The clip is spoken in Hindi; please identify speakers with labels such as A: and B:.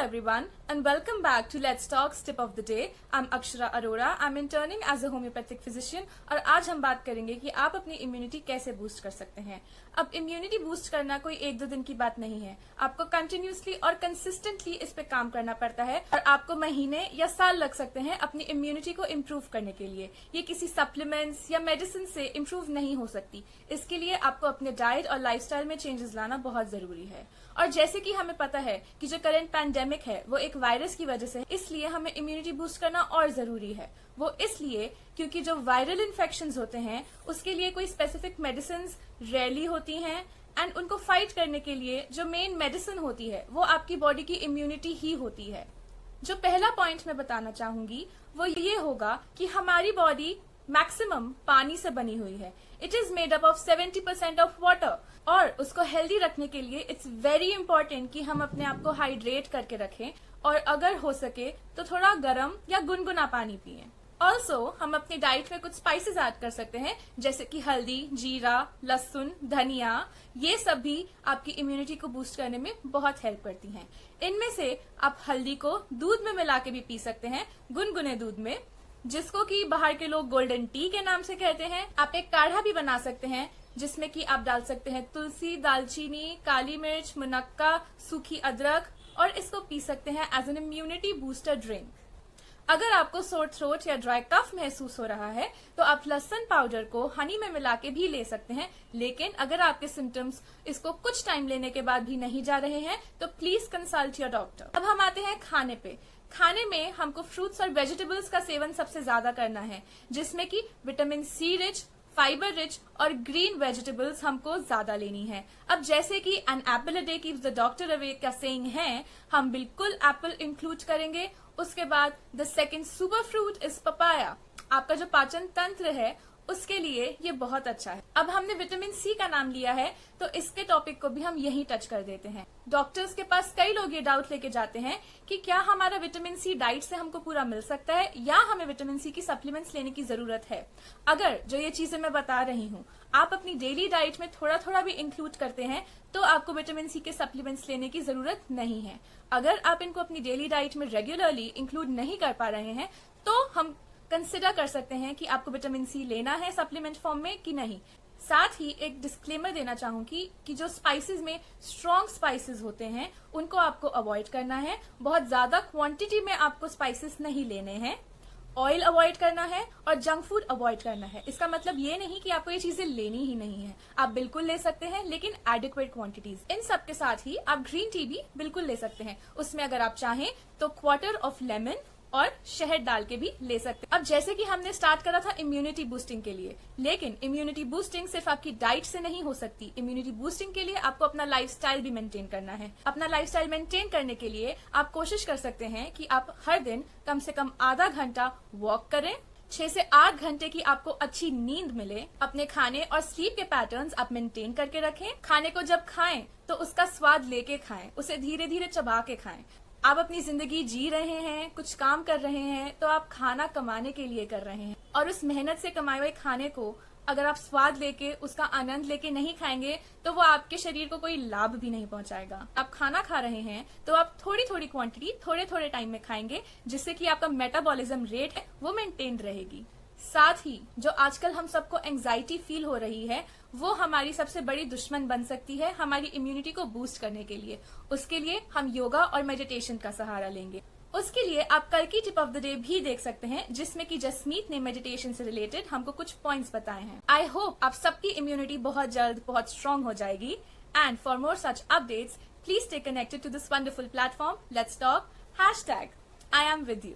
A: everyone and welcome back to Let's Talk Tip of the Day. I'm Akshara Arora. I'm interning as a homeopathic physician और आज हम बात करेंगे कि आप अपनी इम्यूनिटी कैसे बूस्ट कर सकते हैं। अब इम्यूनिटी बूस्ट करना कोई एक दो दिन की बात नहीं है, आपको कंटिन्यूसली और कंसिस्टेंटली इस पे काम करना पड़ता है और आपको महीने या साल लग सकते हैं अपनी इम्यूनिटी को इम्प्रूव करने के लिए। ये किसी सप्लीमेंट्स या मेडिसिन से इम्प्रूव नहीं हो सकती। इसके लिए आपको अपने डाइट और लाइफस्टाइल में चेंजेस लाना बहुत जरूरी है। और जैसे कि हमें पता है कि जो करंट पैंडेमिक है वो एक वायरस की वजह से है, इसलिए हमें इम्यूनिटी बूस्ट करना और जरूरी है। वो इसलिए क्योंकि जो वायरल इन्फेक्शंस होते हैं उसके लिए कोई स्पेसिफिक मेडिसिन रेयरली होती हैं एंड उनको फाइट करने के लिए जो मेन मेडिसिन होती है वो आपकी बॉडी की इम्यूनिटी ही होती है। जो पहला पॉइंट मैं बताना चाहूंगी वो ये होगा कि हमारी बॉडी मैक्सिमम पानी से बनी हुई है। It is made up of 70% of water और उसको हेल्दी रखने के लिए इट्स वेरी इंपॉर्टेंट कि हम अपने आप को हाइड्रेट करके रखें और अगर हो सके तो थोड़ा गर्म या गुनगुना पानी पिएं। ऑल्सो हम अपनी डाइट में कुछ स्पाइसेस ऐड कर सकते हैं जैसे कि हल्दी, जीरा, लहसुन, धनिया। ये सब भी आपकी इम्यूनिटी को बूस्ट करने में बहुत हेल्प करती हैं। इनमें से आप हल्दी को दूध में मिला के भी पी सकते हैं, गुनगुने दूध में, जिसको कि बाहर के लोग गोल्डन टी के नाम से कहते हैं। आप एक काढ़ा भी बना सकते हैं जिसमें कि आप डाल सकते हैं तुलसी, दालचीनी, काली मिर्च, मुनक्का, सूखी अदरक और इसको पी सकते हैं as an immunity booster drink. अगर आपको सोर थ्रोट या ड्राई कफ महसूस हो रहा है तो आप लहसुन पाउडर को हनी में मिला के भी ले सकते हैं, लेकिन अगर आपके सिम्टम्स इसको कुछ टाइम लेने के बाद भी नहीं जा रहे हैं तो प्लीज कंसल्ट योर डॉक्टर। अब हम आते हैं खाने पे। खाने में हमको फ्रूट्स और वेजिटेबल्स का सेवन सबसे ज्यादा करना है, जिसमें कि vitamin C rich, fibre rich और ग्रीन वेजिटेबल्स हमको ज्यादा लेनी है। अब जैसे कि an apple a day keeps the doctor away का सेइंग है, हम बिल्कुल एप्पल इंक्लूड करेंगे। उसके बाद the second super fruit is papaya. आपका जो पाचन तंत्र है उसके लिए ये बहुत अच्छा है। अब हमने विटामिन सी का नाम लिया है तो इसके टॉपिक को भी हम यहीं टच कर देते हैं। डॉक्टर्स के पास कई लोग ये डाउट लेके जाते हैं कि क्या हमारा विटामिन सी डाइट से हमको पूरा मिल सकता है या हमें विटामिन सी की सप्लीमेंट्स लेने की जरूरत है। अगर जो ये चीजें मैं बता रही हूँ आप अपनी डेली डाइट में थोड़ा थोड़ा भी इंक्लूड करते हैं तो आपको विटामिन सी के सप्लीमेंट्स लेने की जरूरत नहीं है। अगर आप इनको अपनी डेली डाइट में रेगुलरली इंक्लूड नहीं कर पा रहे हैं तो हम कंसिडर कर सकते हैं कि आपको विटामिन सी लेना है सप्लीमेंट फॉर्म में कि नहीं। साथ ही एक डिस्क्लेमर देना चाहूंगी कि जो स्पाइसेस में स्ट्रॉन्ग स्पाइसेस होते हैं उनको आपको अवॉइड करना है। बहुत ज्यादा क्वांटिटी में आपको स्पाइसेस नहीं लेने हैं। ऑयल अवॉइड करना है और जंक फूड अवॉइड करना है। इसका मतलब ये नहीं कि आपको ये चीजें लेनी ही नहीं है, आप बिल्कुल ले सकते हैं लेकिन एडिक्वेट क्वांटिटीज। इन सब के साथ ही आप ग्रीन टी भी बिल्कुल ले सकते हैं। उसमें अगर आप चाहें तो क्वार्टर ऑफ लेमन और शहद डाल के भी ले सकते हैं। अब जैसे कि हमने स्टार्ट करा था इम्यूनिटी बूस्टिंग के लिए, लेकिन इम्यूनिटी बूस्टिंग सिर्फ आपकी डाइट से नहीं हो सकती। इम्यूनिटी बूस्टिंग के लिए आपको अपना लाइफस्टाइल भी मेंटेन करना है। अपना लाइफस्टाइल मेंटेन करने के लिए आप कोशिश कर सकते हैं कि आप हर दिन कम से कम आधा घंटा वॉक करें, 6 से 8 घंटे की आपको अच्छी नींद मिले। अपने खाने और स्लीप के पैटर्न्स आप मेंटेन करके रखें। खाने को जब खाएं तो उसका स्वाद लेके खाएं, उसे धीरे धीरे चबा के खाएं। आप अपनी जिंदगी जी रहे हैं, कुछ काम कर रहे हैं तो आप खाना कमाने के लिए कर रहे हैं और उस मेहनत से कमाए हुए खाने को अगर आप स्वाद लेके उसका आनंद लेके नहीं खाएंगे तो वो आपके शरीर को कोई लाभ भी नहीं पहुंचाएगा। आप खाना खा रहे हैं तो आप थोड़ी थोड़ी क्वांटिटी थोड़े थोड़े टाइम में खाएंगे, जिससे कि आपका मेटाबॉलिज्म रेट है वो मेंटेन रहेगी। साथ ही जो आजकल हम सबको एंजाइटी फील हो रही है वो हमारी सबसे बड़ी दुश्मन बन सकती है हमारी इम्यूनिटी को बूस्ट करने के लिए। उसके लिए हम योगा और मेडिटेशन का सहारा लेंगे। उसके लिए आप कल की टिप ऑफ द डे भी देख सकते हैं जिसमें कि जसमीत ने मेडिटेशन से रिलेटेड हमको कुछ पॉइंट्स बताए हैं। आई होप आप सबकी इम्यूनिटी बहुत जल्द बहुत स्ट्रांग हो जाएगी। And for more such updates please stay connected to this wonderful platform let's talk #I am with you।